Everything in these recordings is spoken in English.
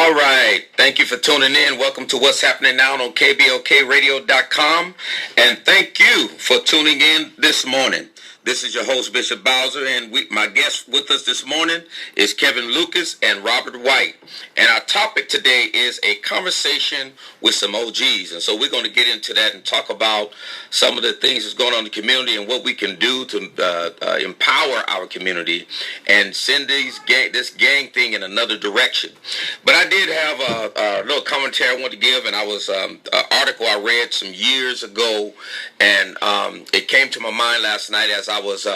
All right. Thank you for tuning in. Welcome to What's Happening Now on KBLKradio.com. And thank you for tuning in this morning. This is your host, Bishop Bowser, and my guest with us this morning is Kevin Lucas and Robert White. And our topic today is a conversation with some OGs. And so we're going to get into that and talk about some of the things that's going on in the community and what we can do to empower our community and send this gang thing in another direction. But I did have a little commentary I want to give, and I was an article I read some years ago, and it came to my mind last night as I was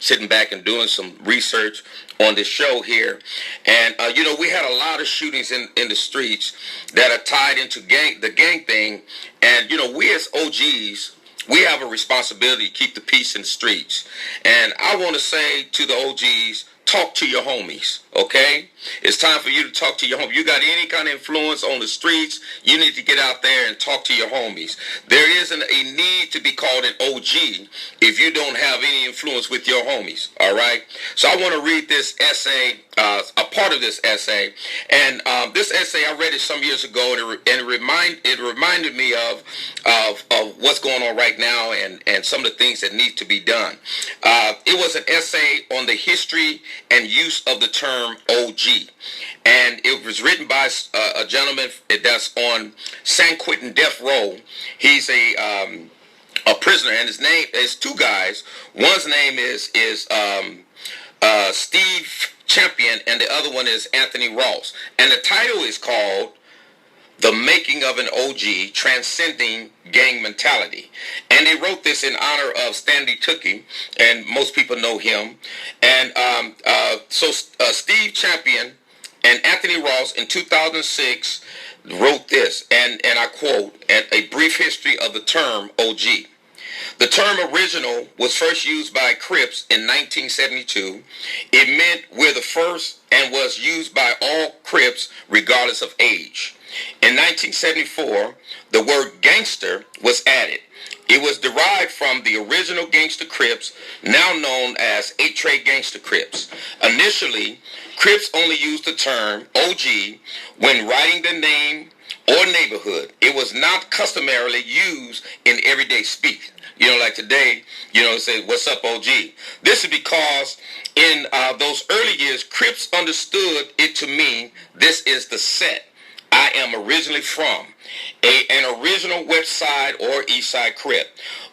sitting back and doing some research on this show here. And, we had a lot of shootings in the streets that are tied into the gang thing. And, we as OGs, we have a responsibility to keep the peace in the streets. And I want to say to the OGs, talk to your homies, okay? It's time for you to talk to your homies. You got any kind of influence on the streets, you need to get out there and talk to your homies. There isn't a need to be called an OG if you don't have any influence with your homies, all right? So I want to read this essay, a part of this essay. And this essay, I read it some years ago, and it reminded me of what's going on right now and some of the things that need to be done. It was an essay on the history and use of the term OG. And it was written by a gentleman that's on San Quentin death row. He's a prisoner, and his name is two guys. One's name is Steve Champion, and the other one is Anthony Ross. And the title is called The Making of an OG, Transcending Gang Mentality. And they wrote this in honor of Stanley Tucci, and most people know him. And so Steve Champion and Anthony Ross in 2006 wrote this, and I quote, a brief history of the term OG. The term original was first used by Crips in 1972. It meant we're the first and was used by all Crips regardless of age. In 1974, the word gangster was added. It was derived from the original Gangster Crips, now known as 8-Tray Gangster Crips. Initially, Crips only used the term OG when writing the name or neighborhood. It was not customarily used in everyday speak. Like today, say, what's up, OG? This is because in those early years, Crips understood it to mean this is the set I am originally from, an original West Side or East Side Crip.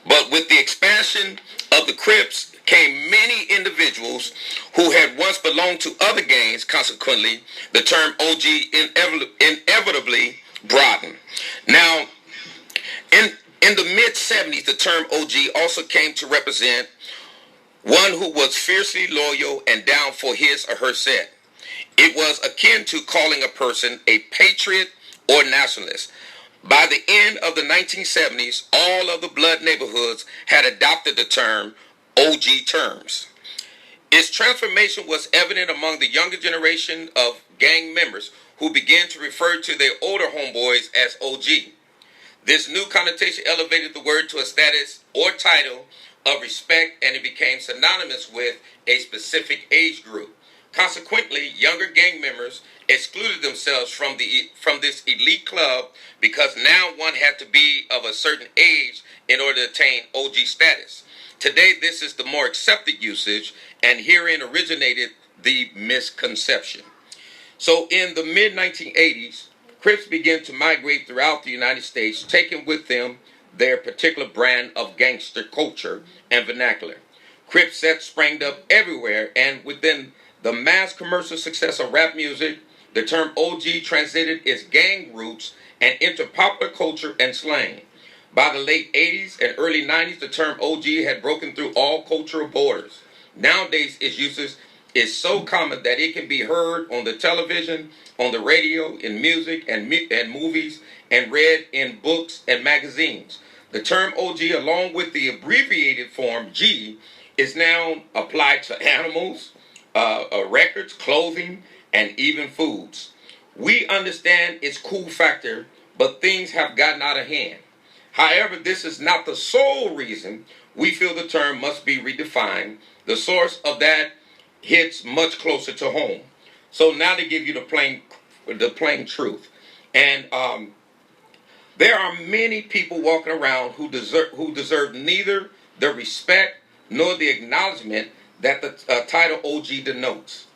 But with the expansion of the Crips came many individuals who had once belonged to other gangs. Consequently, the term OG inevitably broadened. Now, in the mid-70s, the term OG also came to represent one who was fiercely loyal and down for his or her set. It was akin to calling a person a patriot or nationalist. By the end of the 1970s, all of the blood neighborhoods had adopted the term OG terms. Its transformation was evident among the younger generation of gang members who began to refer to their older homeboys as OG. This new connotation elevated the word to a status or title of respect, and it became synonymous with a specific age group. Consequently, younger gang members excluded themselves from this elite club because now one had to be of a certain age in order to attain OG status. Today, this is the more accepted usage, and herein originated the misconception. So in the mid-1980s, Crips began to migrate throughout the United States, taking with them their particular brand of gangster culture and vernacular. Crip sets sprang up everywhere, and within the mass commercial success of rap music, the term OG transcended its gang roots and into popular culture and slang. By the late 80s and early 90s, the term OG had broken through all cultural borders. Nowadays, its usage is so common that it can be heard on the television, on the radio, in music and movies, and read in books and magazines. The term OG, along with the abbreviated form G, is now applied to animals, records, clothing, and even foods. We understand its cool factor, but things have gotten out of hand. However, this is not the sole reason we feel the term must be redefined. The source of that hits much closer to home. So now to give you the plain the plain truth. And there are many people walking around who deserve neither the respect nor the acknowledgement that the title OG denotes.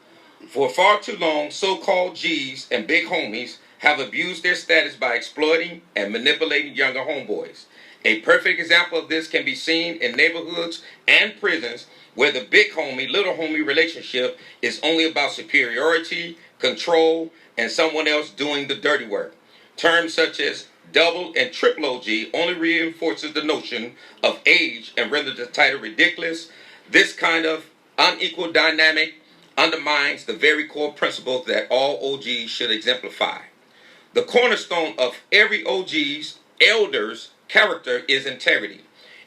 For far too long, so-called G's and big homies have abused their status by exploiting and manipulating younger homeboys. A perfect example of this can be seen in neighborhoods and prisons where the big homie, little homie relationship is only about superiority, control, and someone else doing the dirty work. Terms such as double and triple OG only reinforces the notion of age and renders the title ridiculous. This kind of unequal dynamic undermines the very core principles that all OGs should exemplify. The cornerstone of every OG's elder's character is integrity.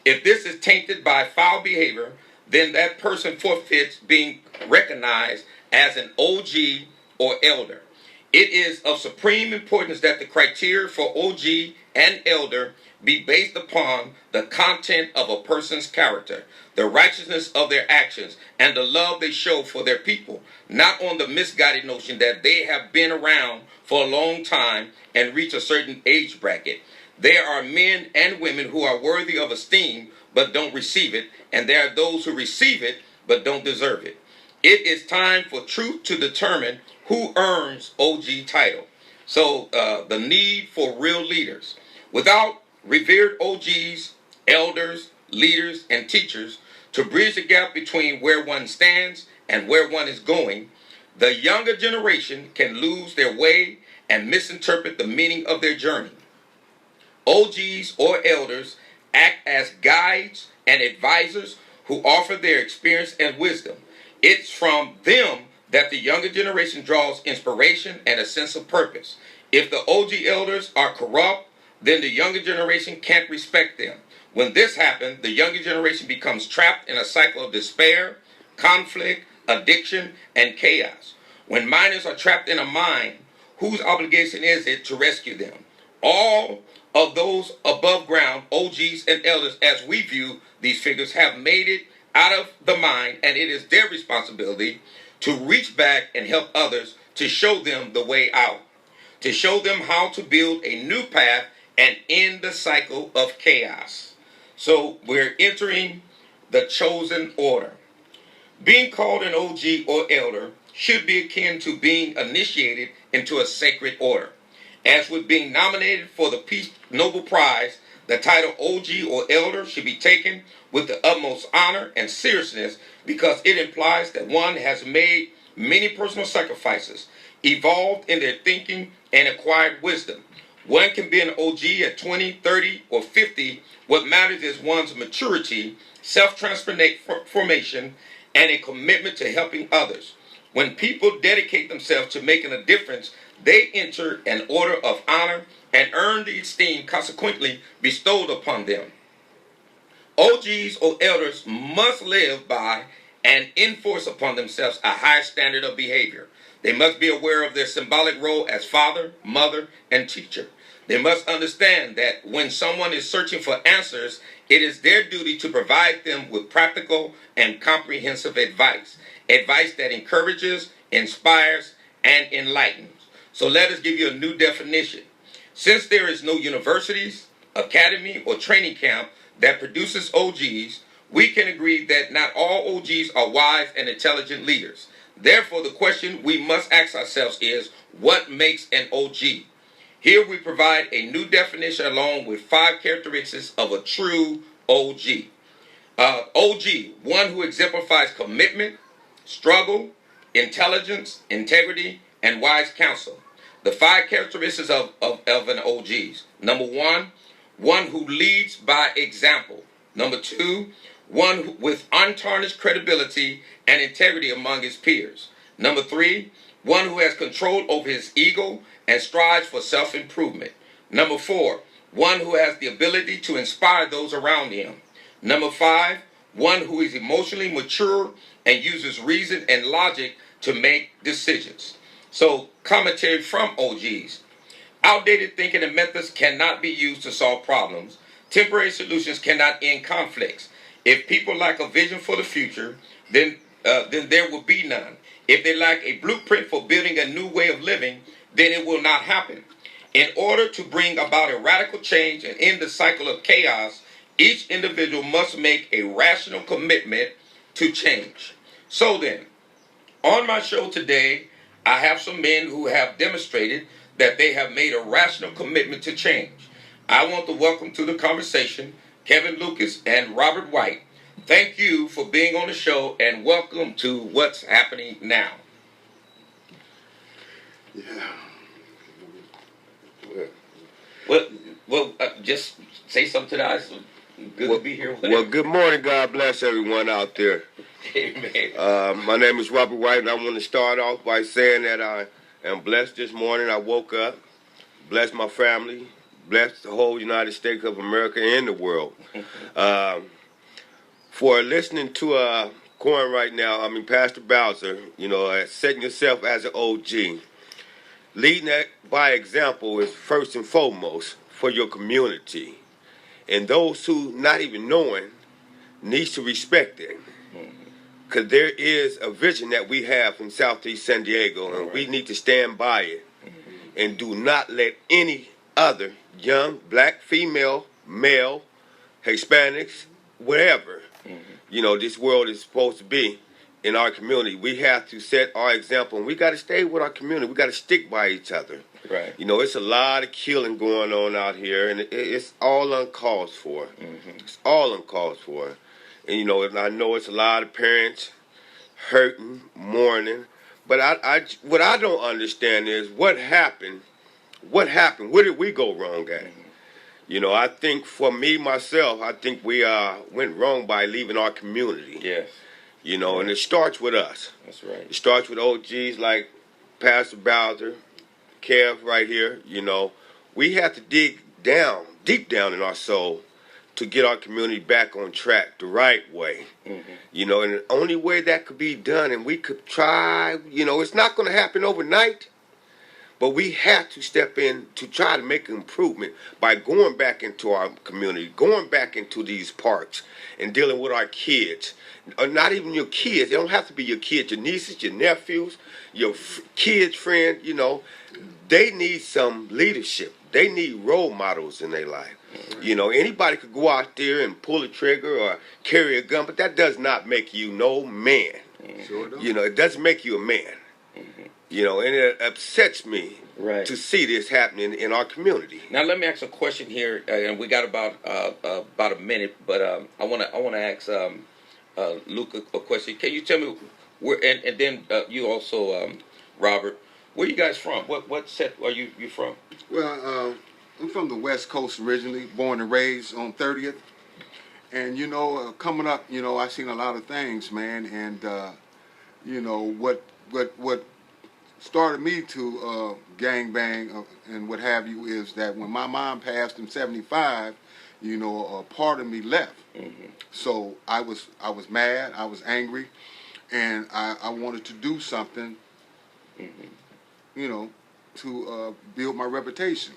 If this is tainted by foul behavior, then that person forfeits being recognized as an OG or elder. It is of supreme importance that the criteria for OG and elder be based upon the content of a person's character, the righteousness of their actions, and the love they show for their people, not on the misguided notion that they have been around for a long time and reach a certain age bracket. There are men and women who are worthy of esteem but don't receive it, and there are those who receive it but don't deserve it. It is time for truth to determine who earns OG title. So the need for real leaders. Without revered OGs, elders, leaders, and teachers to bridge the gap between where one stands and where one is going, the younger generation can lose their way and misinterpret the meaning of their journey. OGs or elders act as guides and advisors who offer their experience and wisdom. It's from them that the younger generation draws inspiration and a sense of purpose. If the OG elders are corrupt, then the younger generation can't respect them. When this happens, the younger generation becomes trapped in a cycle of despair, conflict, addiction, and chaos. When minors are trapped in a mine, whose obligation is it to rescue them? All of those above ground, OGs and elders, as we view these figures, have made it out of the mine, and it is their responsibility to reach back and help others, to show them the way out, to show them how to build a new path and end the cycle of chaos. So we're entering the chosen order. Being called an OG or elder should be akin to being initiated into a sacred order. As with being nominated for the Peace Nobel Prize, the title OG or elder should be taken with the utmost honor and seriousness, because it implies that one has made many personal sacrifices, evolved in their thinking, and acquired wisdom. One can be an OG at 20, 30, or 50. What matters is one's maturity, self-transformation, and a commitment to helping others. When people dedicate themselves to making a difference, they enter an order of honor and earn the esteem consequently bestowed upon them. OGs or elders must live by and enforce upon themselves a high standard of behavior. They must be aware of their symbolic role as father, mother, and teacher. They must understand that when someone is searching for answers, it is their duty to provide them with practical and comprehensive advice. Advice that encourages, inspires, and enlightens. So let us give you a new definition. Since there is no universities, academy, or training camp that produces OGs, we can agree that not all OGs are wise and intelligent leaders. Therefore, the question we must ask ourselves is, what makes an OG? Here we provide a new definition along with 5 characteristics of a true OG. OG, one who exemplifies commitment, struggle, intelligence, integrity, and wise counsel. The 5 characteristics of an OG. Number 1, one who leads by example. Number 2, one with untarnished credibility and integrity among his peers. Number 3, one who has control over his ego and strives for self-improvement. Number 4, one who has the ability to inspire those around him. Number 5, one who is emotionally mature and uses reason and logic to make decisions. So, commentary from OGs. Outdated thinking and methods cannot be used to solve problems. Temporary solutions cannot end conflicts. If people lack a vision for the future, then there will be none. If they lack a blueprint for building a new way of living, then it will not happen. In order to bring about a radical change and end the cycle of chaos, each individual must make a rational commitment to change. So then, on my show today, I have some men who have demonstrated that they have made a rational commitment to change. I want to welcome to the conversation Kevin Lucas and Robert White. Thank you for being on the show, and welcome to What's Happening Now. Yeah. Well, just say something to the eyes. Good to be here. Well, good morning. God bless everyone out there. Amen. My name is Robert White, and I want to start off by saying that I am blessed this morning. I woke up, blessed my family, blessed the whole United States of America and the world. For listening to Corin right now, I mean, Pastor Bowser, setting yourself as an OG. Leading that by example is first and foremost for your community. And those who not even knowing needs to respect it. Because there is a vision that we have in Southeast San Diego, and we need to stand by it. And do not let any other young, black, female, male, Hispanics, whatever, this world is supposed to be in our community. We have to set our example, and we got to stay with our community. We got to stick by each other. Right. It's a lot of killing going on out here, and it's all uncalled for. It's all uncalled for. And, and I know it's a lot of parents hurting, mourning, but what I don't understand is what happened. What happened? Where did we go wrong at? I think for me, myself, I think we went wrong by leaving our community. Yes. And it starts with us. That's right. It starts with OGs like Pastor Bowser, Kev right here. We have to dig down, deep down in our soul to get our community back on track the right way. And the only way that could be done, and we could try, it's not going to happen overnight, but we have to step in to try to make an improvement by going back into our community, going back into these parks and dealing with our kids. Or not even your kids. They don't have to be your kids, your nieces, your nephews, your kids' friends, They need some leadership. They need role models in their life. Anybody could go out there and pull a trigger or carry a gun, but that does not make you no man. Sure don't. It doesn't make you a man. And it upsets me to see this happening in our community. Now let me ask a question here, and we got about a minute, but I want to ask Luke a question. Can you tell me where? And then you also, Robert, where you guys from? What set are you from? Well, I'm from the West Coast originally, born and raised on 30th. And, coming up, I've seen a lot of things, man. And, what started me to gangbang and what have you is that when my mom passed in 75, a part of me left. So I was mad, I was angry, and I wanted to do something, to build my reputation.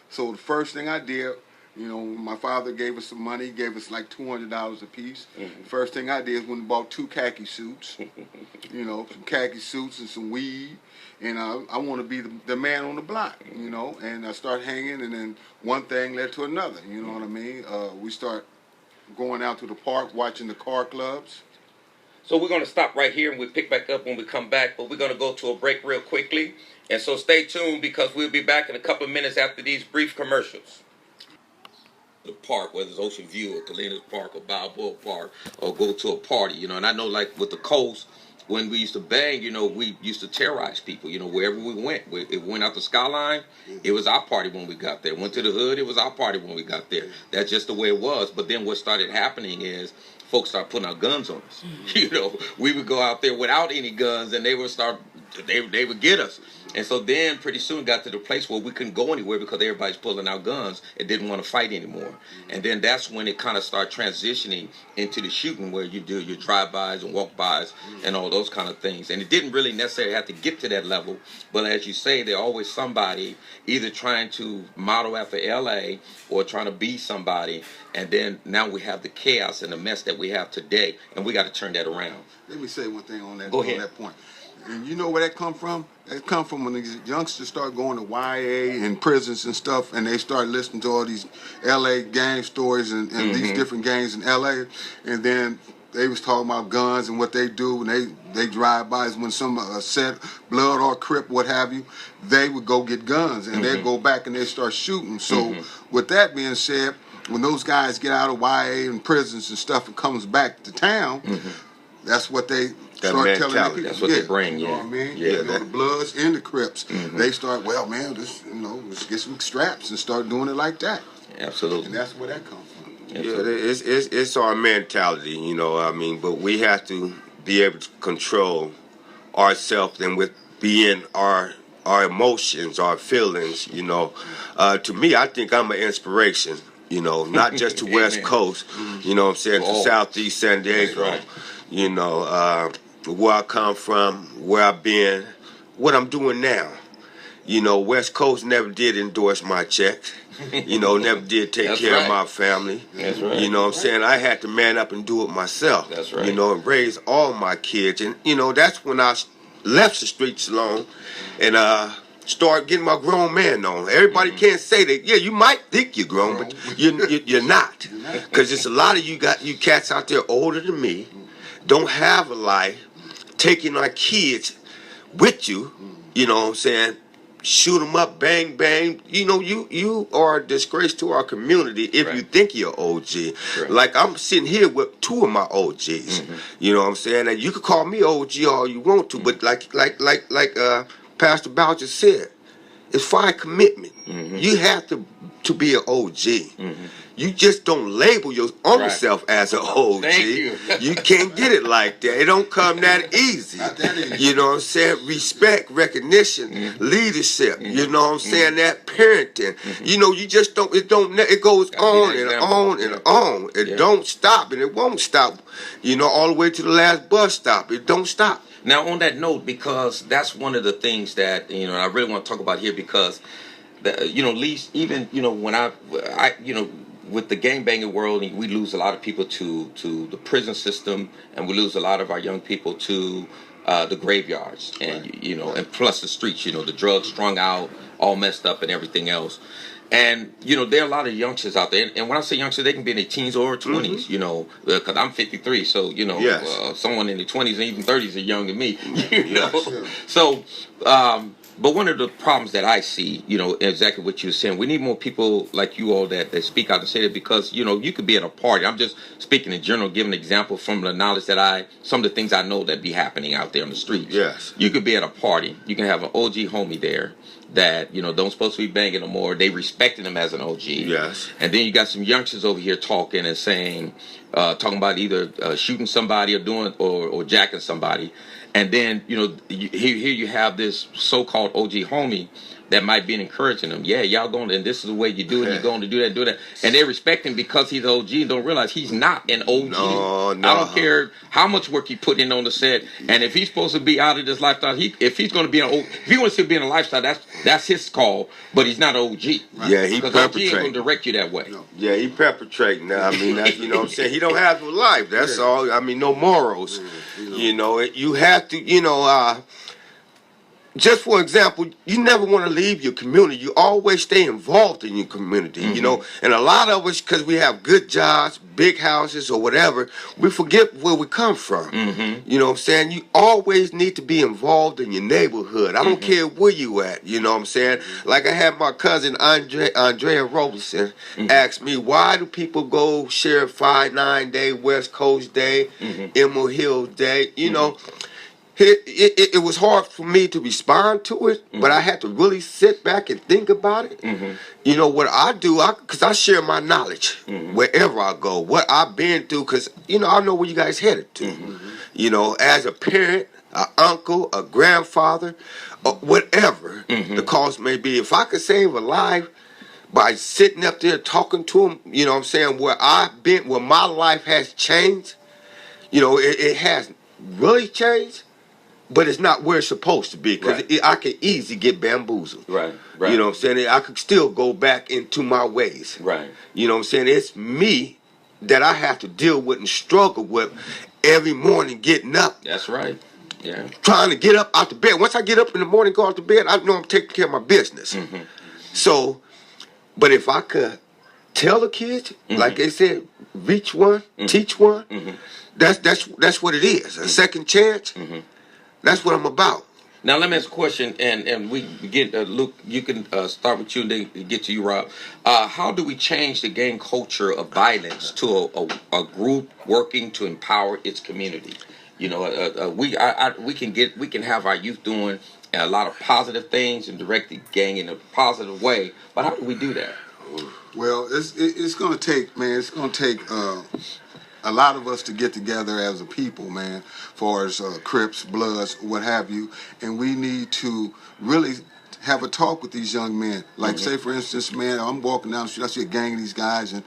So the first thing I did, my father gave us some money, gave us like $200 a piece. First thing I did is went and bought 2 khaki suits, some khaki suits and some weed. And I want to be the man on the block, and I start hanging, and then one thing led to another, you know what I mean? We start going out to the park, watching the car clubs. So we're going to stop right here, and we'll pick back up when we come back, but we're going to go to a break real quickly. And so stay tuned, because we'll be back in a couple of minutes after these brief commercials. The park, whether it's Ocean View or Calinas Park or Balboa Park, or go to a party, and I know like with the coast, when we used to bang, we used to terrorize people, wherever we went. If we went out the Skyline, it was our party when we got there. Went to the hood, it was our party when we got there. That's just the way it was. But then what started happening is folks started putting out guns on us. We would go out there without any guns, and they would get us. And so then pretty soon got to the place where we couldn't go anywhere because everybody's pulling out guns and didn't want to fight anymore. And then that's when it kind of started transitioning into the shooting, where you do your drive-bys and walk-bys and all those kind of things. And it didn't really necessarily have to get to that level, but as you say, there's always somebody either trying to model after LA or trying to be somebody. And then now we have the chaos and the mess that we have today, and we got to turn that around. Let me say one thing on that, Go ahead. On that point. And you know where that come from? That come from when these youngsters start going to YA and prisons and stuff, and they start listening to all these LA gang stories and these different gangs in LA, and then they was talking about guns and what they do, and they drive by when some said blood or Crip, what have you, they would go get guns, and they'd go back and they start shooting. So with that being said, when those guys get out of YA and prisons and stuff and comes back to town, that's what they start telling their people. That's what they bring, you know what I mean? Yeah, the Bloods and the Crips. They start, well, man, let's get some straps and start doing it like that. Absolutely. And that's where that comes from. Yeah, it's our mentality, you know what I mean? But we have to be able to control ourselves and with being our emotions, our feelings, you know. To me, I think I'm an inspiration, you know, not just to West Coast, you know what I'm saying, to Southeast San Diego, right. You know, where I come from, where I've been, what I'm doing now. You know, West Coast never did endorse my checks. You know, never did take care of my family. That's right. You know what I'm saying? I had to man up and do it myself. That's right. You know, and raise all my kids. And, you know, that's when I left the streets alone and started getting my grown man on. Everybody can't say that, yeah, you might think you're grown, but you're not. Because there's a lot of you cats out there older than me, don't have a life, taking our kids with you, you know what I'm saying? Shoot them up, bang, bang. You know, you are a disgrace to our community if you think you're OG. Right. Like, I'm sitting here with two of my OGs. You know what I'm saying? And you can call me OG all you want to, but like Pastor Boucher said, it's fire commitment. You have to be an OG. You just don't label your own self as an OG. Thank you. You can't get it like that. It don't come that easy. Not that easy. You know what I'm saying? Respect, recognition, leadership. You know what I'm saying? That parenting. You know, you just don't. It goes on and on and on. It don't stop, and it won't stop. You know, all the way to the last bus stop. It don't stop. Now, on that note, because that's one of the things that, you know, I really want to talk about here, because, you know, at least even, you know, when I you know, with the gangbanging world, we lose a lot of people to the prison system, and we lose a lot of our young people to the graveyards, and you know, and plus the streets. You know, the drugs strung out, all messed up, and everything else. And you know, there are a lot of youngsters out there, and when I say youngsters, they can be in their teens or 20s. You know, because I'm 53, so you know, someone in their 20s and even 30s are younger than me. You know, so. But one of the problems that I see, you know, exactly what you're saying, we need more people like you all that speak out and say that, because, you know, you could be at a party. I'm just speaking in general, giving an example from the knowledge that some of the things I know that be happening out there on the streets. Yes. You could be at a party. You can have an OG homie there that, you know, don't supposed to be banging no more. They respecting him as an OG. Yes. And then you got some youngsters over here talking and saying, talking about either shooting somebody or doing or jacking somebody. And then, you know, here you have this so-called OG homie that might be encouraging them. Yeah, y'all going to, and this is the way you do it. You're going to do that. And they respect him because he's OG and don't realize he's not an OG. No. I don't care how much work he put in on the set. And if he's supposed to be out of this lifestyle, if he's going to be if he wants to be in a lifestyle, that's his call. But he's not an OG. Right? Yeah, he perpetrating. Because OG ain't going to direct you that way. No. Yeah, he perpetrating. I mean, that's, you know what I'm saying? He don't have no life. That's all. I mean, no morals. You know, you have to, you know, just for example, you never want to leave your community. You always stay involved in your community, you know. And a lot of us, because we have good jobs, big houses, or whatever, we forget where we come from. You know what I'm saying? You always need to be involved in your neighborhood. I don't care where you at, you know what I'm saying? Like I had my cousin Andrea Robertson ask me, why do people go share 5-9 Day, West Coast Day, Emerald Hills Day, you know? It was hard for me to respond to it, but I had to really sit back and think about it. You know, what I do, because I share my knowledge wherever I go, what I've been through, because, you know, I know where you guys headed to. You know, as a parent, an uncle, a grandfather, whatever the cause may be. If I could save a life by sitting up there talking to them, you know what I'm saying, where I've been, where my life has changed, you know, it has really changed. But it's not where it's supposed to be, because I could easily get bamboozled. Right. You know what I'm saying? I could still go back into my ways. Right. You know what I'm saying? It's me that I have to deal with and struggle with every morning getting up. That's right. Yeah. Trying to get up out the bed. Once I get up in the morning, go out to bed, I know I'm taking care of my business. So, but if I could tell the kids, like they said, reach one, teach one, that's what it is. A second chance. That's what I'm about. Now let me ask a question, and we get Luke. You can start with you and then get to you, Rob. How do we change the gang culture of violence to a group working to empower its community? You know, we can have our youth doing a lot of positive things and direct the gang in a positive way. But how do we do that? Well, it's going to take, man. It's going to take a lot of us to get together as a people, man. For as Crips, Bloods, what have you, and we need to really have a talk with these young men. Like, say for instance, man, I'm walking down the street, I see a gang of these guys, and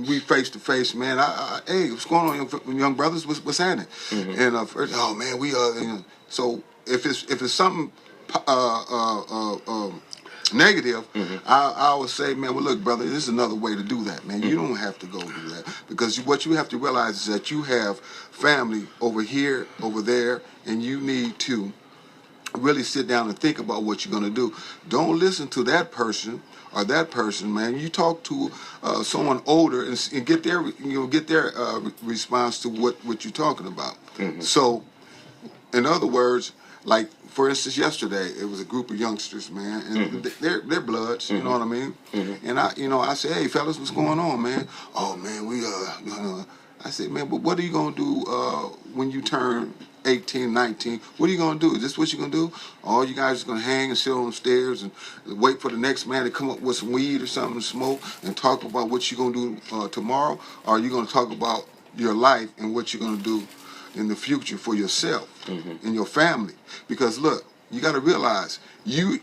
we face to face, man. Hey, what's going on, young brothers? What's happening? And first, oh man, we are. You know, so if it's something negative, I would say, man, well, look, brother, this is another way to do that, man. You don't have to go do that, because what you have to realize is that you have family over here, over there, and you need to really sit down and think about what you're going to do. Don't listen to that person or that person, man. You talk to someone older and get their response to what you're talking about. So, in other words, like, for instance, yesterday it was a group of youngsters, man, and they're bloods, you know what I mean? And I said, hey fellas, what's going on, man? Oh man, we I said, man, but what are you gonna do when you turn 18, 19? What are you gonna do? Is this what you're gonna do? All you guys are gonna hang and sit on the stairs and wait for the next man to come up with some weed or something to smoke and talk about what you're gonna do tomorrow? Or are you gonna talk about your life and what you're gonna do in the future for yourself and your family? Because look, you got to realize you're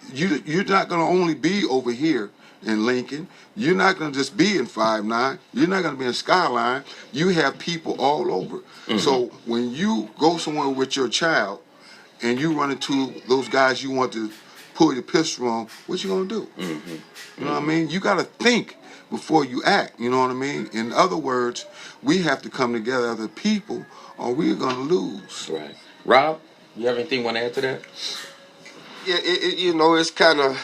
not going to only be over here in Lincoln. You're not going to just be in 5-9. You're not going to be in Skyline. You have people all over. So when you go somewhere with your child and you run into those guys you want to pull your pistol on, what you going to do? You know what I mean? You got to think before you act. You know what I mean? In other words, we have to come together as a people, or we're going to lose. Right. Rob, you have anything you want to add to that? Yeah, it's kind of,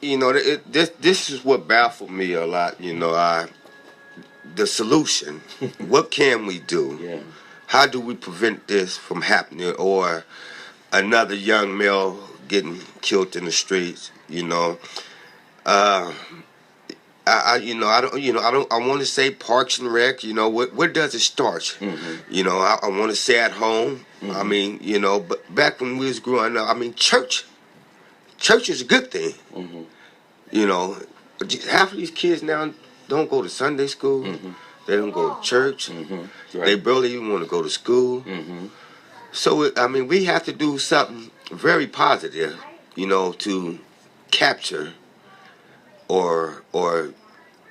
this is what baffled me a lot. The solution. What can we do? Yeah. How do we prevent this from happening, or another young male getting killed in the streets? I want to say Parks and Rec. Where does it start? I want to say at home. I mean, but back when we was growing up, I mean, church is a good thing. Half of these kids now don't go to Sunday school. They don't go to church. Right. They barely even want to go to school. So we have to do something very positive, to capture. Or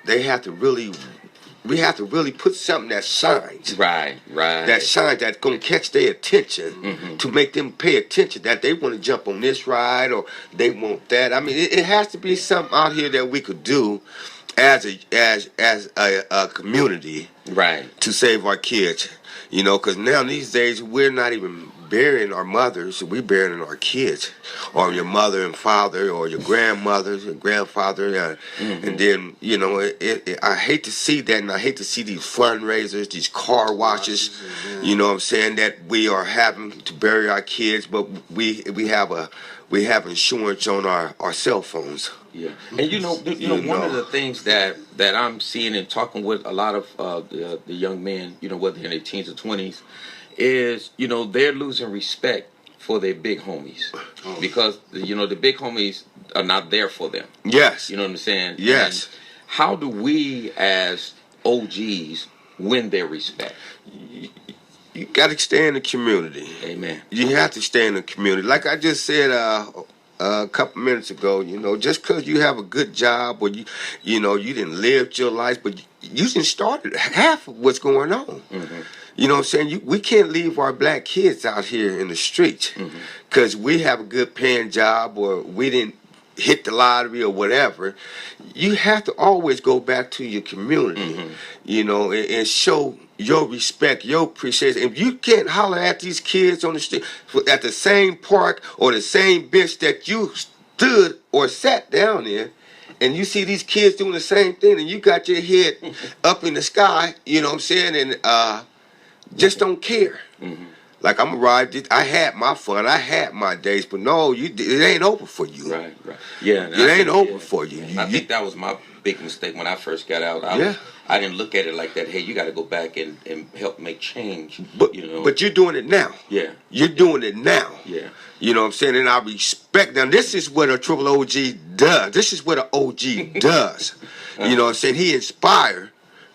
we have to really put something that shines. Right. That shines, that's going to catch their attention, to make them pay attention, that they want to jump on this ride or they want that. I mean, it has to be something out here that we could do as a community, right, to save our kids. Because now these days we're not even burying our mothers, we're burying our kids, or your mother and father, or your grandmothers and grandfather, and then I hate to see that, and I hate to see these fundraisers, these car washes, what I'm saying, that we are having to bury our kids, but we have insurance on our cell phones. Yeah, and one of the things that I'm seeing and talking with a lot of the young men, whether in their teens or 20s, is they're losing respect for their big homies, because the big homies are not there for them. Yes, you know what I'm saying. Yes. And how do we as OGs win their respect? You got to stay in the community. Amen. You have to stay in the community. Like I just said a couple minutes ago, just because you have a good job, or you didn't live your life, but you didn't start half of what's going on. You know what I'm saying? We can't leave our black kids out here in the streets because we have a good paying job, or we didn't hit the lottery or whatever. You have to always go back to your community, and show your respect, your appreciation. If you can't holler at these kids on the street at the same park or the same bench that you stood or sat down in, and you see these kids doing the same thing, and you got your head up in the sky, you know what I'm saying, and just don't care. Like, I'm arrived, I had my fun, I had my days, but no, it ain't over for you. Right. Yeah. It ain't over for you. I think that was my big mistake when I first got out. I didn't look at it like that. Hey, you got to go back and help make change. But you're doing it now. Yeah. You're doing it now. Yeah. You know what I'm saying? And I respect them. This is what a triple OG does. This is what an OG does. You know what I'm saying? He inspires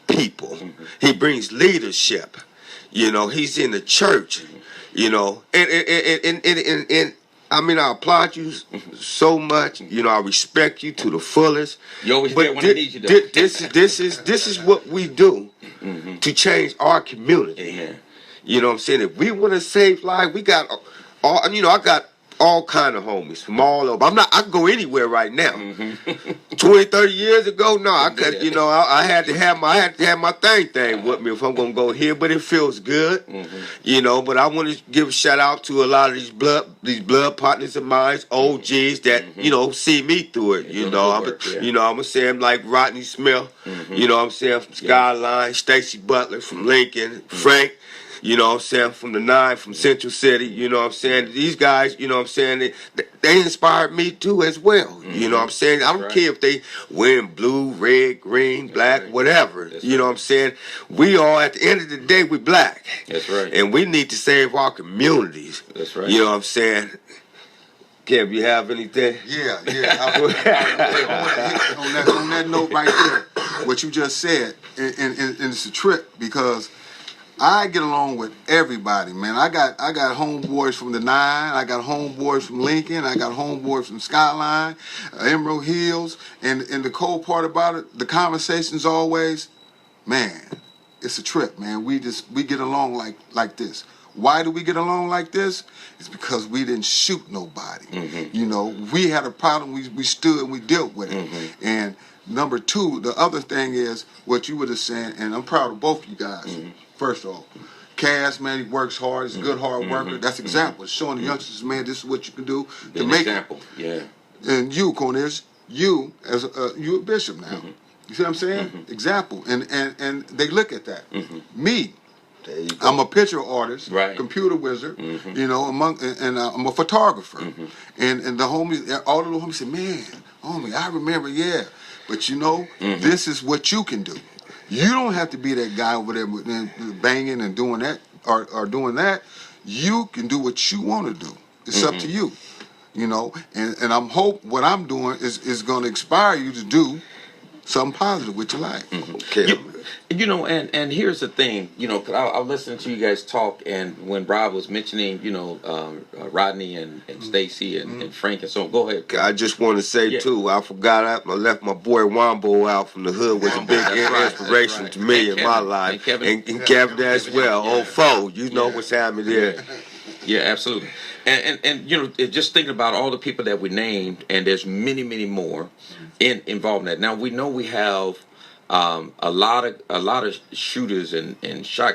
people. He brings leadership. You know, he's in the church. You know, and I mean, I applaud you so much. You know, I respect you to the fullest. You always there when I need you, though. This is what we do to change our community. Amen. You know what I'm saying? If we want to save lives, we got all. You know, I got all kind of homies from all over. I can go anywhere right now. 20, 30 years ago, no, I could. You know, I had to have my thing with me if I'm gonna go here. But it feels good. You know, but I want to give a shout out to a lot of these blood partners of mine, OGs that you know see me through it. You know, I'm gonna say I'm like Rodney Smith. You know what I'm saying, from Skyline, Stacy Butler from Lincoln, Frank. You know what I'm saying, from the 9, from Central City, you know what I'm saying. These guys, you know what I'm saying, they inspired me too as well. You know what I'm saying. I don't care if they wearing blue, red, green, black, whatever. You know what I'm saying. We all, at the end of the day, we black. That's right. And we need to save our communities. That's right. You know what I'm saying. Kev, you have anything? Yeah. On that note right there, what you just said, and it's a trip because I get along with everybody, man. I got homeboys from the 9. I got homeboys from Lincoln. I got homeboys from Skyline, Emerald Hills. And the cool part about it, the conversations always, man, it's a trip, man. We get along like this. Why do we get along like this? It's because we didn't shoot nobody. You know, we had a problem. We stood and we dealt with it. And number 2, the other thing is what you were just saying, and I'm proud of both you guys. First of all, Cass, man, he works hard. He's a good hard worker. That's example. It's showing the youngsters, man, this is what you can do to make example. Yeah. And you, Cornelius, you as you a bishop now. You see what I'm saying? Example. And they look at that. Me, I'm a picture artist, computer wizard, you know, and I'm a photographer. And the homies, all the little homies said, man, homie, I remember, yeah. But you know, this is what you can do. You don't have to be that guy over there banging and doing that or doing that. You can do what you want to do. It's up to you, you know. And I'm hope what I'm doing is going to inspire you to do something positive with your life. Okay. You know, and here's the thing, you know, cause I was listening to you guys talk, and when Rob was mentioning, you know, Rodney and Stacy and Frank and so on. Go ahead. I just want to say too, I forgot I left my boy Wombo out from the hood, was a big inspiration to me in my life, and Kevin as well. Old foe, you know what's happening there. Yeah, absolutely. And you know, just thinking about all the people that we named, and there's many more involved in that. Now we know we have a lot of shooters and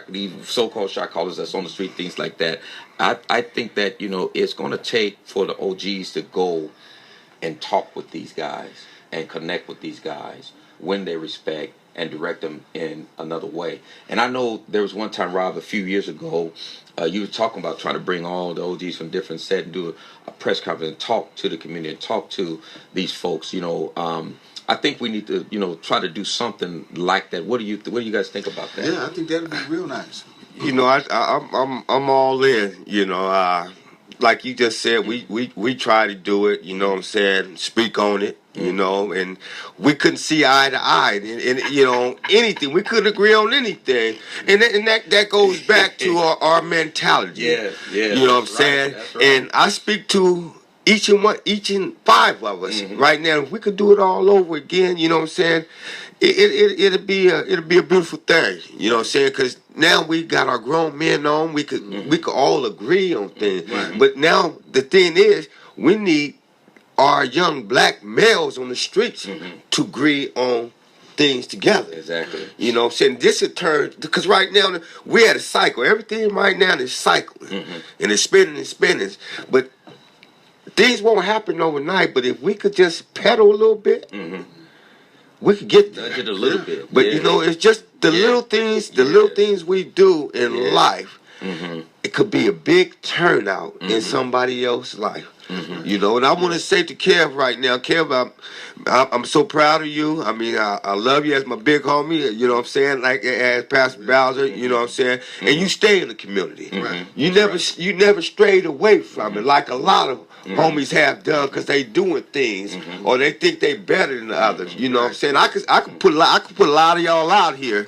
these so-called shot callers that's on the street, things like that. I think that, you know, it's going to take for the OGs to go and talk with these guys and connect with these guys when they respect and direct them in another way. And I know there was one time, Rob, a few years ago, you were talking about trying to bring all the OGs from different sets and do a press conference and talk to the community and talk to these folks. You know, I think we need to, you know, try to do something like that. What do you guys think about that? Yeah, I think that'd be real nice. You know, I'm all in. You know, like you just said, we try to do it. You know what I'm saying? Speak on it. You know, and we couldn't see eye to eye, and you know, anything. We couldn't agree on anything, and that goes back to our mentality. Yeah. You know what I'm saying? Right. And I speak to each and 5 of us right now. If we could do it all over again, you know what I'm saying? It'll be a beautiful thing. You know what I'm saying? Because now we got our grown men on. We could all agree on things. Right. But now the thing is, we need our young black males on the streets to agree on things together. Exactly. You know what I'm saying? This in turn, because right now we're at a cycle. Everything right now is cycling. And it's spinning and spinning. But things won't happen overnight. But if we could just pedal a little bit, we could get there. Nudge it a little bit. But you know, it's just the little things, the little things we do in life. It could be a big turnout in somebody else's life. You know, and I want to say to Kev right now, Kev, I'm so proud of you. I mean, I love you as my big homie. You know what I'm saying? Like as Pastor Bowser. You know what I'm saying? And you stay in the community. You never strayed away from it like a lot of homies have done because they doing things or they think they better than the others. You know what I'm saying? I could put a lot of y'all out here.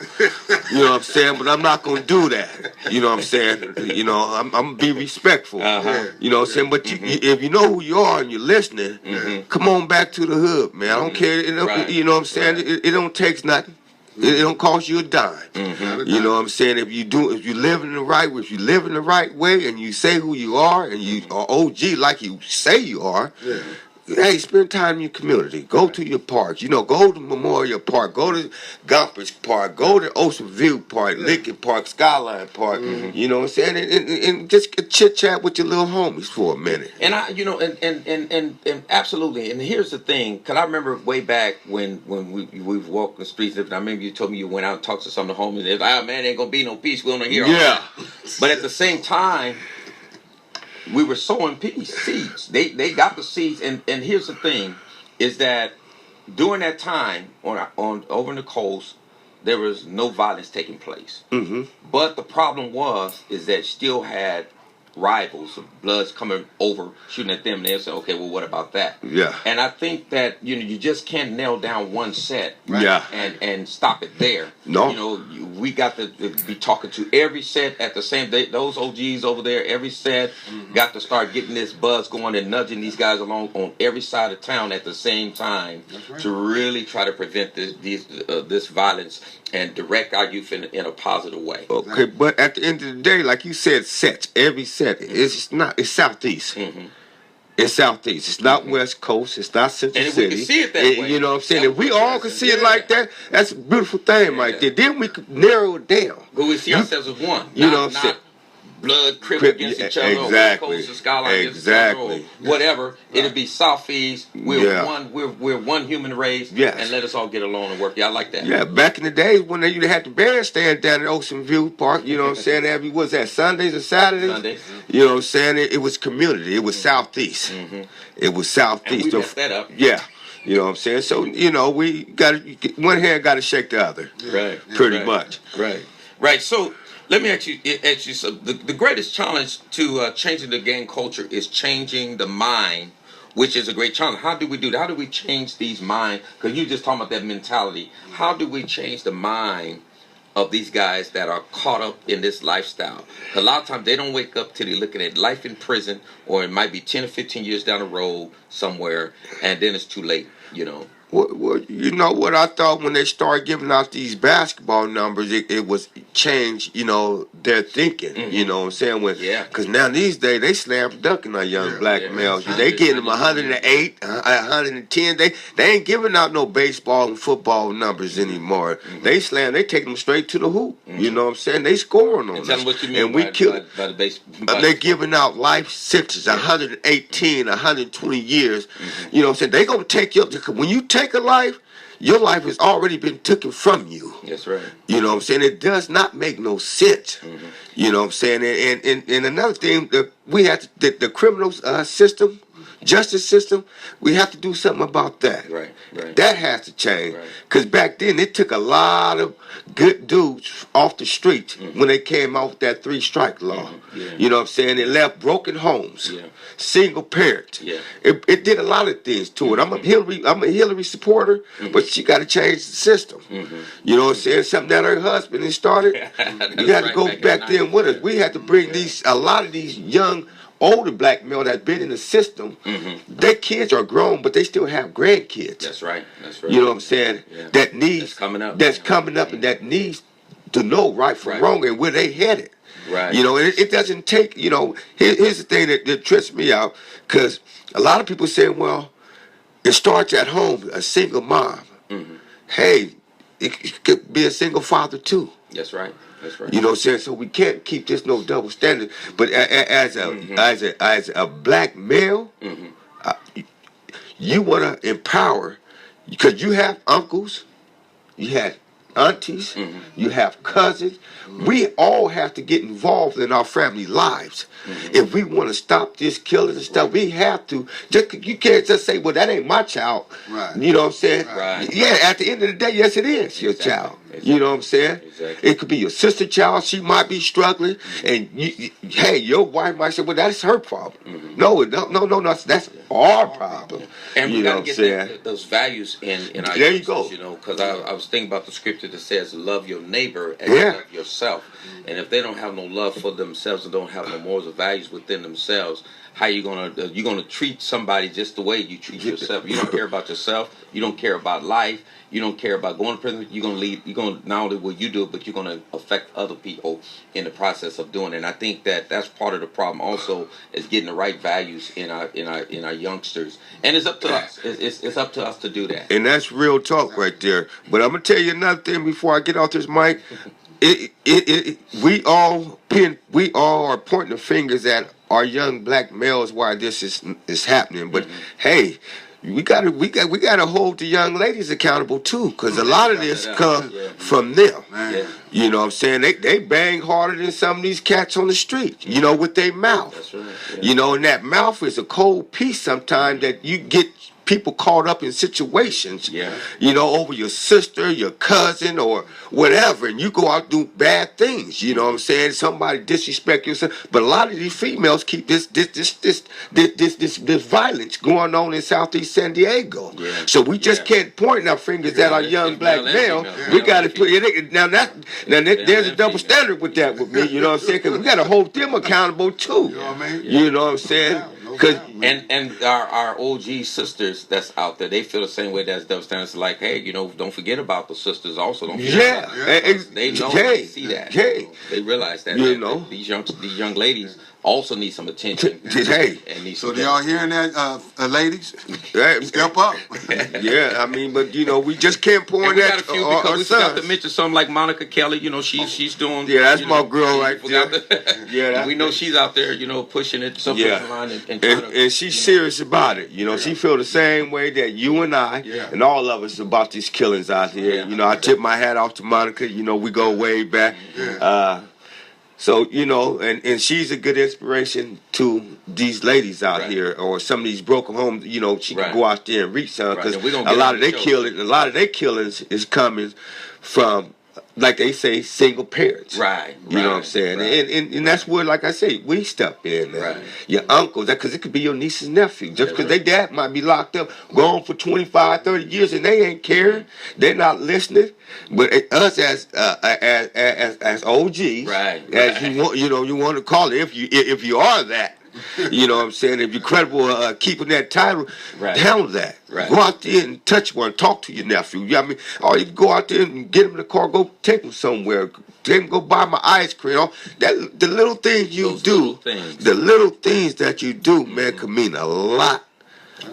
You know what I'm saying? But I'm not gonna do that. You know what I'm saying? You know, I'm gonna be respectful. You know what I'm saying? But if you know who you are and you're listening, come on back to the hood, man. I don't care. You know what I'm saying? It don't take nothing. It don't cost you a dime. You know what I'm saying? If you live in the right way, if you live in the right way and you say who you are and you are OG like you say you are, hey, spend time in your community. Go to your parks. You know, go to Memorial Park. Go to Gompers Park. Go to Ocean View Park, Lincoln Park, Skyline Park. You know what I'm saying? And just chit chat with your little homies for a minute. And and absolutely. And here's the thing, because I remember way back when we walked the streets. And I remember you told me you went out and talked to some of the homies. They're like, "Oh man, ain't gonna be no peace. We don't hear all that." But at the same time, we were sowing peace seeds. They got the seeds, and here's the thing, is that during that time on over in the coast, there was no violence taking place. But the problem is that still had rivals, bloods coming over, shooting at them, and they'll say, okay, well, what about that? And I think that, you know, you just can't nail down one set, right? And stop it there. No. You know, we got to be talking to every set at the same day. Those OGs over there, every set got to start getting this buzz going and nudging these guys along on every side of town at the same time to really try to prevent this violence and direct our youth in a positive way. Okay, but at the end of the day, like you said, every set, it's Southeast. It's Southeast. It's not West Coast. It's not Central City. And we can see it that way. You know what I'm saying? If we all can see it like that, that's a beautiful thing right there. Then we could narrow it down. But we see ourselves as one. You know what I'm saying? Blood crib against each other, or West Coast and Skyline against each other, or whatever. It'll be Southeast. We're one. We're one human race. And let us all get along and work. Yeah, I like that. Yeah, back in the days when they had the bandstand down at Ocean View Park, you know what I'm saying? Every was that Sundays or Saturdays? Sundays. You know what I'm saying? It was community. It was Southeast. It was Southeast. And we messed that up. Yeah. You know what I'm saying? So, you know, we got one hand got to shake the other. Right. Pretty much. Right. So let me ask you something. The greatest challenge to changing the gang culture is changing the mind, which is a great challenge. How do we do that? How do we change these minds? Because you just talking about that mentality. How do we change the mind of these guys that are caught up in this lifestyle? A lot of times they don't wake up till they're looking at life in prison, or it might be 10 or 15 years down the road somewhere, and then it's too late, you know. Well, you know what I thought when they started giving out these basketball numbers, it was change, you know, their thinking. You know what I'm saying? Because now these days they slam dunking on young black males. They getting them 108, 110. They ain't giving out no baseball and football numbers anymore. They take them straight to the hoop. You know what I'm saying? They scoring on us. Tell them what you mean and we kill. By the baseball. They're giving out life sentences, 118, 120 years. You know what I'm saying? They gonna take you when you take a life, your life has already been taken from you. That's right. You know what I'm saying? It does not make no sense. You know what I'm saying? And another thing, that we have to, the criminal system, justice system, we have to do something about that. Right. That has to change. Because back then, it took a lot of good dudes off the streets when they came out with that 3-strike law. You know what I'm saying? It left broken homes, single parents. It did a lot of things to it. I'm a Hillary supporter, but she got to change the system. You know what I'm saying? Something that her husband had started. You got to go back then with us. We had to bring a lot of these young, older black males that's been in the system. Their kids are grown, but they still have grandkids. That's right. You know what I'm saying? That needs that's coming up. And that needs to know right from wrong and where they headed. You know, it doesn't take. You know, here's the thing that trips me out, because a lot of people say, well, it starts at home. A single mom. Hey, it could be a single father too. That's right. That's right. You know what I'm saying? So we can't keep this no double standard. But as a black male, uh, you want to empower, because you have uncles, you have aunties, you have cousins. We all have to get involved in our family lives. If we want to stop this killing and stuff, we have to. You can't just say, well, that ain't my child. Right. You know what I'm saying? Right. Yeah, at the end of the day, yes, it is your child. Exactly. You know what I'm saying? Exactly. It could be your sister child. She might be struggling. And, hey, your wife might say, well, that's her problem. No, that's our problem. And we you know got what to I'm get saying? those values in our There you go. youngsters, you know, because I was thinking about the scripture that says, love your neighbor as Yeah. you love yourself. And if they don't have no love for themselves and don't have no morals or values within themselves, how you gonna treat somebody just the way you treat yourself? You don't care about yourself. You don't care about life. You don't care about going to prison. You're gonna leave. You're gonna, not only will you do it, but you're gonna affect other people in the process of doing it. And I think that's part of the problem. Also, is getting the right values in our youngsters. And it's up to us. It's up to us to do that. And that's real talk right there. But I'm gonna tell you another thing before I get off this mic. We all are pointing the fingers at our young black males why this is happening. But hey, we gotta hold the young ladies accountable too, because a lot of this comes from them. Yeah. You know what I'm saying? They bang harder than some of these cats on the street, you know, with their mouth. That's right. Yeah. You know, and that mouth is a cold piece sometimes that you get people caught up in situations, you know, over your sister, your cousin, or whatever, and you go out and do bad things. You know what I'm saying? Somebody disrespect you, but a lot of these females keep this violence going on in Southeast San Diego. Yeah. So we just can't point our fingers at our young black male. We got to put it now. There's a double standard with that with me. You know what I'm saying? Because we got to hold them accountable too. You know what I mean? You know what I'm saying? Because and our OG sisters that's out there, they feel the same way as double standards. Like, hey, you know, don't forget about the sisters also. Don't forget about them. They know, they see that. They realize that. You know, these young ladies also need some attention. And need So some do y'all hearing that, ladies? Step up. Yeah, I mean, but you know, we just can't point we at got a few because we forgot to mention something like Monica Kelly. You know, she's doing. Yeah, that's my girl right there. Yeah, we know she's out there. You know, pushing it. And she's serious about it. You know, she feel the same way that you and I and all of us about these killings out here. You know, I tip my hat off to Monica. You know, we go way back. So, you know, and she's a good inspiration to these ladies out here, or some of these broken homes. You know, she can go out there and reach some, because a lot of their killings is coming from, like they say, single parents. You know what I'm saying? And that's where, like I say, we step in. Your uncles, because it could be your niece's nephew. Just because their dad might be locked up, gone for 25, 30 years, and they ain't caring. They're not listening. But us as OGs, as you want to call it, if you are that. You know what I'm saying? If you're credible, keeping that title, handle that. Go out there and touch one, talk to your nephew. You know what I mean? Or you can go out there and get him in the car, go take him somewhere. Take him, go buy my ice cream. The little things you do, the little things that you do, man, can mean a lot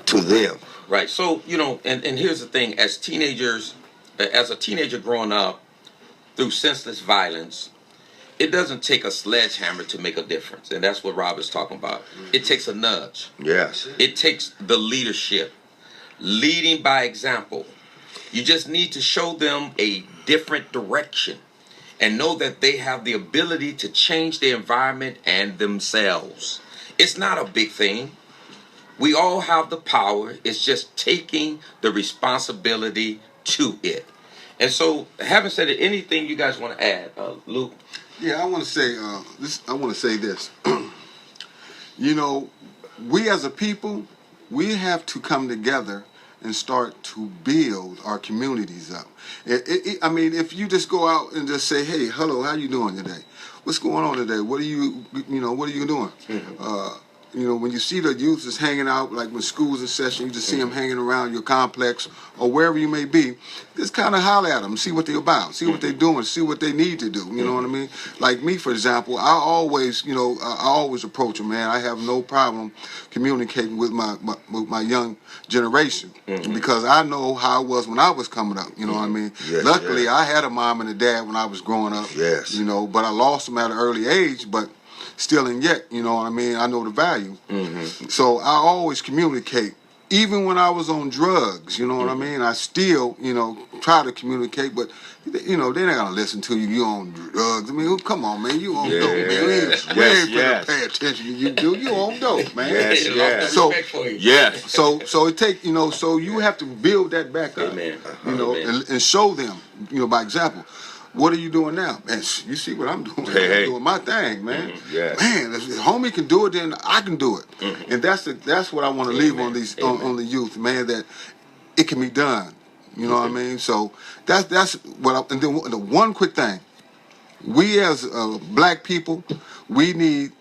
to them. Right. So, you know, and here's the thing. As a teenager growing up through senseless violence, it doesn't take a sledgehammer to make a difference. And that's what Rob is talking about. It takes a nudge. Yes. It takes the leadership. Leading by example. You just need to show them a different direction and know that they have the ability to change their environment and themselves. It's not a big thing. We all have the power. It's just taking the responsibility to it. And so, having said it, anything you guys want to add, Luke? Yeah, I want to say this. I want to say this. You know, we as a people, we have to come together and start to build our communities up. I mean, if you just go out and just say, "Hey, hello, how you doing today? What's going on today? What are you doing?" You know, when you see the youth is hanging out, like when school's in session, you just see them hanging around your complex or wherever you may be, just kind of holler at them, see what they're about, see what they're doing, see what they need to do. You know what I mean? Like me, for example, I always approach them, man. I have no problem communicating with my young generation because I know how it was when I was coming up. You know what I mean? Yes, Luckily, yes. I had a mom and a dad when I was growing up. Yes. You know, but I lost them at an early age, but still and yet, you know what I mean, I know the value. So I always communicate. Even when I was on drugs, you know what I mean, I still, you know, try to communicate, but, you know, they're not going to listen to you. You on drugs. I mean, come on, man. You on dope, man. We ain't going to pay attention to you, dude. You on dope, man. Yes. So, Yes. so it take, you know, so you have to build that back up, Amen. you know, and show them, you know, by example. What are you doing now? Man, you see what I'm doing. Hey. I'm doing my thing, man. Yes. Man, if the homie can do it, then I can do it. And that's what I want to leave on these on the youth, man, that it can be done. You know what I mean? So that's what and then the one quick thing. We as black people, we need,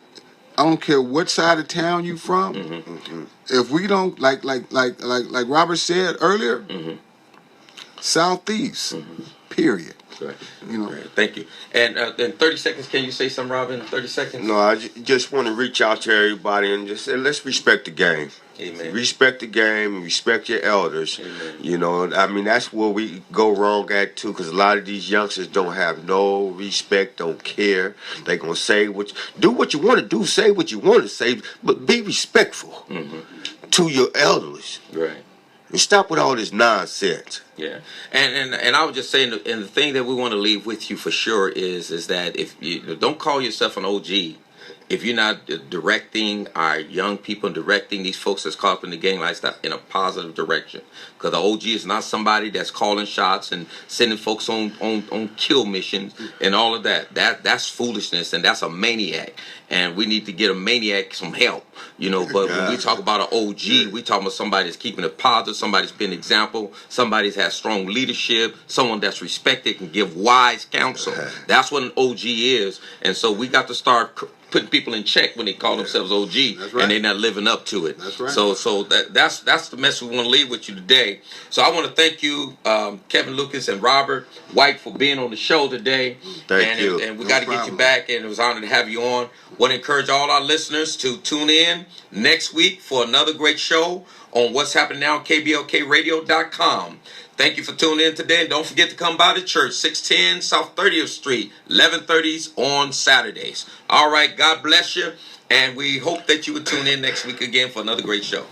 I don't care what side of town you from, if we don't like Robert said earlier, Southeast, period. Right. You know. Right. Thank you. And in 30 seconds, can you say something, Robin? 30 seconds? No, I just want to reach out to everybody and just say, let's respect the game. Amen. Respect the game, respect your elders. Amen. You know, I mean, that's where we go wrong at too, because a lot of these youngsters don't have no respect, don't care. They gonna say do what you want to do, say what you want to say, but be respectful to your elders. Right. And stop with all this nonsense. Yeah, and I was just saying, and the thing that we want to leave with you for sure is that if you don't call yourself an OG, if you're not directing our young people and directing these folks that's caught up in the gang lifestyle in a positive direction, because the OG is not somebody that's calling shots and sending folks on kill missions and all of that. That's foolishness, and that's a maniac. And we need to get a maniac some help, you know. But when we talk about an OG, we talk about somebody that's keeping it positive, somebody's been an example, somebody that has strong leadership, someone that's respected, can give wise counsel. That's what an OG is. And so we got to start putting people in check when they call themselves OG, and they're not living up to it. That's right. So that's the message we want to leave with you today. So I want to thank you, Kevin Lucas and Robert White, for being on the show today. Thank you. And we got to get you back, and it was an honor to have you on. Want to encourage all our listeners to tune in next week for another great show on What's Happening Now, KBLKradio.com. Thank you for tuning in today, and don't forget to come by the church, 610 South 30th Street, 11:30s on Saturdays. All right, God bless you, and we hope that you would tune in next week again for another great show.